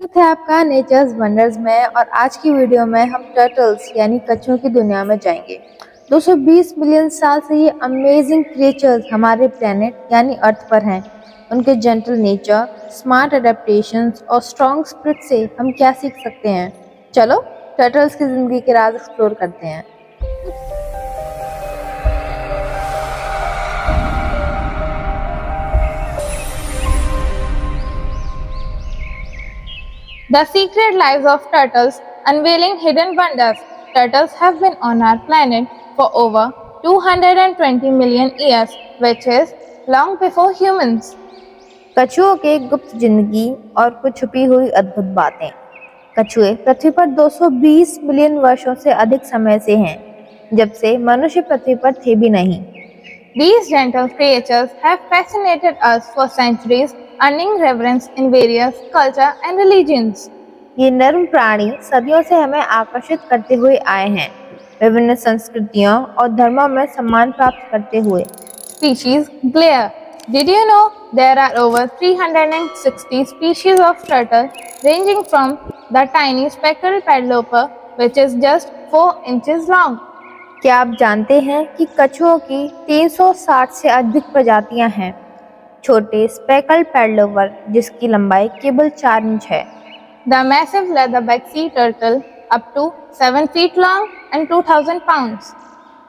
स्वागत है आपका नेचर्स वंडर्स में। और आज की वीडियो में हम टर्टल्स यानी कछुओं की दुनिया में जाएंगे। 220 मिलियन साल से ये अमेजिंग क्रिएचर्स हमारे प्लेनेट यानी अर्थ पर हैं। उनके जेंटल नेचर, स्मार्ट अडेप्टेशंस और स्ट्रॉन्ग स्पिरिट से हम क्या सीख सकते हैं? चलो टर्टल्स की जिंदगी के राज एक्सप्लोर करते हैं। The Secret Lives of Turtles, Unveiling Hidden Wonders. Turtles have been on our planet for over 220 million years, which is long before humans. कछुओं के गुप्त जिंदगी और कुछ छुपी हुई अद्भुत बातें। कछुए पृथ्वी पर 220 मिलियन वर्षों से अधिक समय से हैं, जब से मनुष्य पृथ्वी पर थे भी नहीं। These gentle creatures have fascinated us for centuries, earning reverence in various cultures and religions. ये नर्म प्राणी सदियों से हमें आकर्षित करते हुए आए हैं, विभिन्न संस्कृतियों और धर्मों में सम्मान प्राप्त करते हुए। Species Glare. Did you know there are over 360 species of turtle, ranging from the tiny speckled peddler, which is just 4 inches long. क्या आप जानते हैं कि कछुओं की 360 से अधिक प्रजातियां हैं? छोटे स्पेकल पैडलोवर जिसकी लंबाई केवल 4 इंच है। The massive leatherback sea turtle, up to 7 feet long and 2,000 pounds.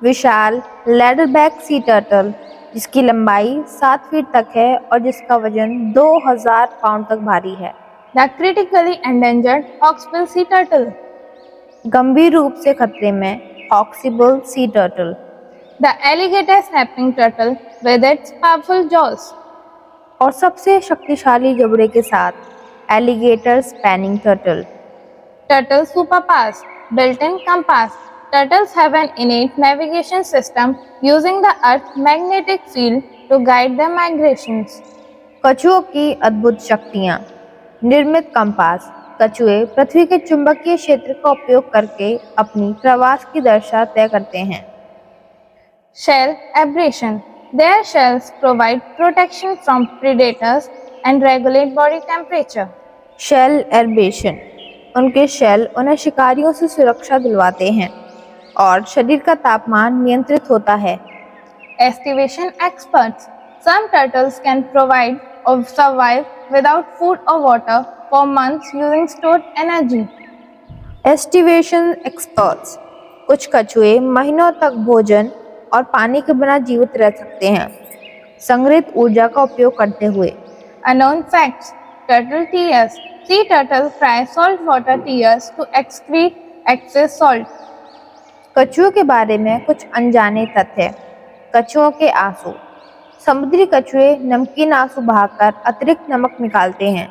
विशाल लेडरबैक सी टर्टल जिसकी लंबाई 7 फीट तक है और जिसका वजन 2000 पाउंड तक भारी है। The critically endangered hawksbill sea turtle. गंभीर रूप से खतरे में hawksbill sea turtle. The alligator snapping turtle with its powerful jaws. और सबसे शक्तिशाली जबड़े के साथ alligator spanning turtle. Turtle superpowers. Built-in compass. Turtles have an innate navigation system using the Earth's magnetic field to guide their migrations. कछुओं की अद्भुत शक्तियाँ। निर्मित कंपास। कछुए पृथ्वी के चुंबकीय क्षेत्र का उपयोग करके अपनी प्रवास की दिशा तय करते हैं। Shell abrasion. Their shells provide protection from predators and regulate body temperature. Shell abrasion. उनके शेल उन्हें शिकारियों से सुरक्षा दिलवाते हैं और शरीर का तापमान नियंत्रित होता है। Estivation experts. Some turtles can provide or survive without food or water for months using stored energy. Aestivation experts. कुछ कछुए महीनों तक भोजन और पानी के बिना जीवित रह सकते हैं, संग्रहित ऊर्जा का उपयोग करते हुए। Unknown facts. Turtle tears. Sea turtles cry saltwater tears to excrete excess salt. कछुओं के बारे में कुछ अनजाने तथ्य। कछुओं के आंसू। समुद्री कछुए नमकीन आंसू बहाकर अतिरिक्त नमक निकालते हैं।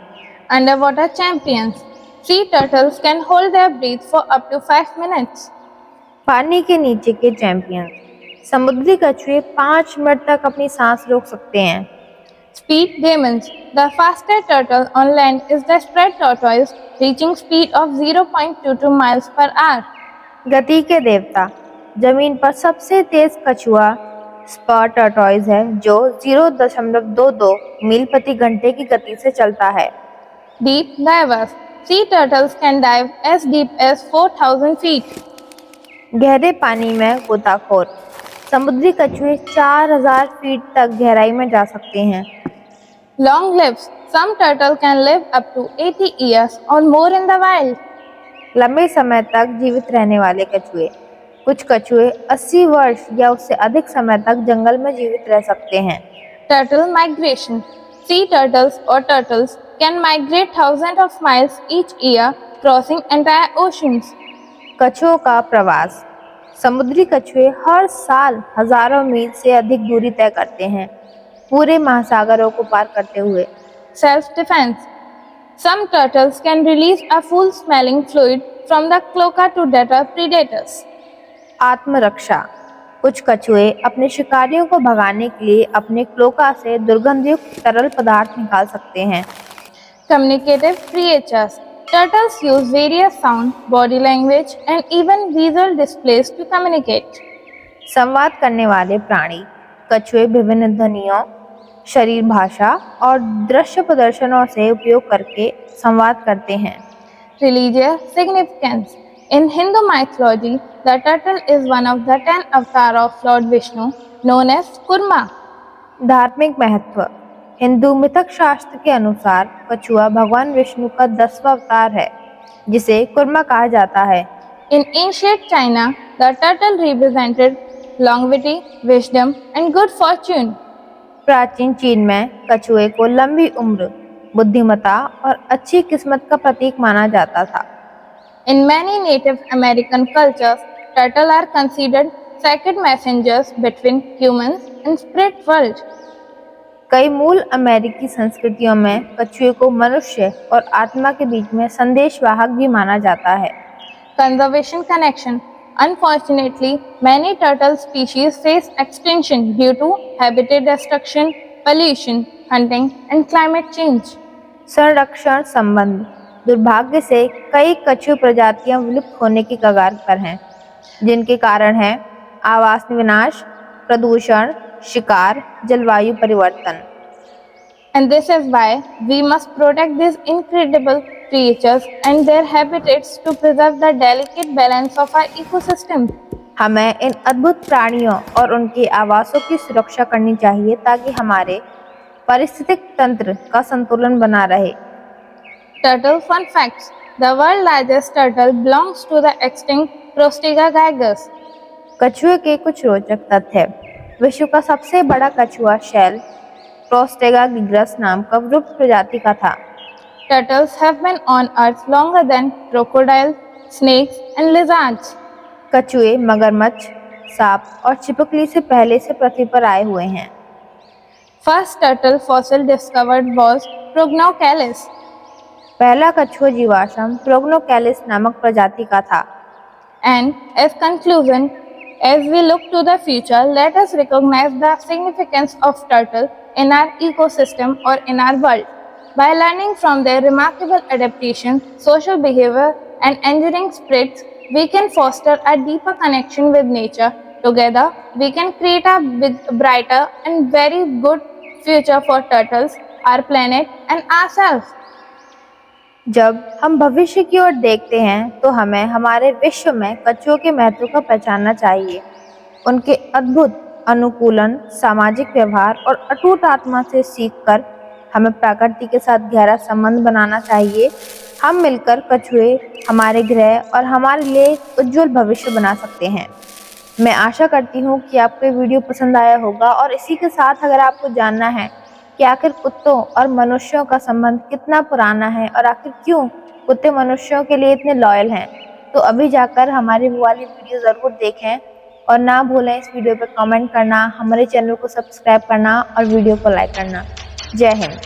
Underwater champions. Sea turtles can hold their breath for up to 5 minutes. पानी के नीचे के चैंपियन। समुद्री कछुए 5 मिनट तक अपनी सांस रोक सकते हैं। Speed demons. The fastest turtle on land is the spread tortoise, reaching speed of 0.22 miles per hour. गति के देवता। जमीन पर सबसे तेज कछुआ स्पर टर्टॉइज है जो 0.22 मील प्रति घंटे की गति से चलता है। Deep divers. Sea turtles can dive as deep as 4,000 feet. गहरे पानी में गोताखोर। समुद्री कछुए 4000 फीट तक गहराई में जा सकते हैं। Long lives. Some turtle can live up to 80 years or more in the wild. लंबे समय तक जीवित रहने वाले कछुए। कुछ कछुए 80 वर्ष या उससे अधिक समय तक जंगल में जीवित रह सकते हैं। Turtle migration. Sea turtles or turtles can migrate thousands of miles each year, crossing entire oceans. कछुओं का प्रवास। समुद्री कछुए हर साल हजारों मील से अधिक दूरी तय करते हैं, पूरे महासागरों को पार करते हुए। Self-defense. Some turtles can release a foul-smelling fluid from the cloaca to deter predators. आत्मरक्षा। कुछ कछुए अपने शिकारियों को भगाने के लिए अपने क्लोका से दुर्गंधयुक्त तरल पदार्थ निकाल सकते हैं। Communicative creatures. Turtles use various sound, body language, and even visual displays to communicate. संवाद करने वाले प्राणी। कछुए विभिन्न ध्वनियों, शरीर भाषा और दृश्य प्रदर्शनों से उपयोग करके संवाद करते हैं। Religious significance. In Hindu mythology, the turtle is one of the 10 avatars of Lord Vishnu, known as Kurma. धार्मिक महत्व। हिंदू मिथक शास्त्र के अनुसार कछुआ भगवान विष्णु का 10वां अवतार है, जिसे कुर्मा कहा जाता है। In ancient China, the turtle represented longevity, wisdom, and good fortune. प्राचीन चीन में कछुए को लंबी उम्र, बुद्धिमत्ता और अच्छी किस्मत का प्रतीक माना जाता था। In many Native American cultures, turtles are considered sacred messengers between humans and spirit world. कई मूल अमेरिकी संस्कृतियों में कछुए को मनुष्य और आत्मा के बीच में संदेशवाहक भी माना जाता है। Conservation connection. Unfortunately, many turtle species face extinction due to habitat destruction, pollution, hunting, and climate change. संरक्षण संबंध। दुर्भाग्य से कई कछुआ प्रजातियां विलुप्त होने की कगार पर हैं, जिनके कारण हैं आवास विनाश, प्रदूषण, शिकार, जलवायु परिवर्तन। And this is why we must protect these incredible creatures and their habitats to preserve the delicate balance of our ecosystem. हमें इन अद्भुत प्राणियों और उनके आवासों की सुरक्षा करनी चाहिए ताकि हमारे पारिस्थितिक तंत्र का संतुलन बना रहे। Turtle fun facts. The world's largest turtle belongs to the extinct Prostega gigas. कछुए के कुछ रोचक तथ्य। विश्व का सबसे बड़ा कछुआ शैल प्रोस्टेगा गिग्रस नाम का वृक्ष प्रजाति का था। Turtles have been on Earth longer than crocodiles, snakes, and lizards. कछुए मगरमच्छ, सांप और छिपकली से पहले से पृथ्वी पर आए हुए हैं। First turtle fossil discovered was Prognocallis. पहला कछुआ जीवाश्म प्रोग्नोकैलिस नामक प्रजाति का था। And as conclusion, as we look to the future, let us recognize the significance of turtle in our ecosystem or in our world. By learning from their remarkable adaptation, social behavior, and enduring spirits, we can foster a deeper connection with nature. Together, we can create a brighter and very good future for turtles, our planet, and ourselves. जब हम भविष्य की ओर देखते हैं तो हमें हमारे विश्व में कछुओं के महत्व को पहचानना चाहिए। उनके अद्भुत अनुकूलन, सामाजिक व्यवहार और अटूट आत्मा से सीखकर हमें प्रकृति के साथ गहरा संबंध बनाना चाहिए। हम मिलकर कछुए हमारे ग्रह और हमारे लिए उज्जवल भविष्य बना सकते हैं। मैं आशा करती हूँ कि आपको ये वीडियो पसंद आया होगा और इसी के साथ अगर आपको जानना है कि आखिर कुत्तों और मनुष्यों का संबंध कितना पुराना है और आखिर क्यों कुत्ते मनुष्यों के लिए इतने लॉयल हैं, तो अभी जाकर हमारी वो वाली वीडियो ज़रूर देखें और ना भूलें इस वीडियो पर कमेंट करना, हमारे चैनल को सब्सक्राइब करना और वीडियो को लाइक करना। जय हिंद।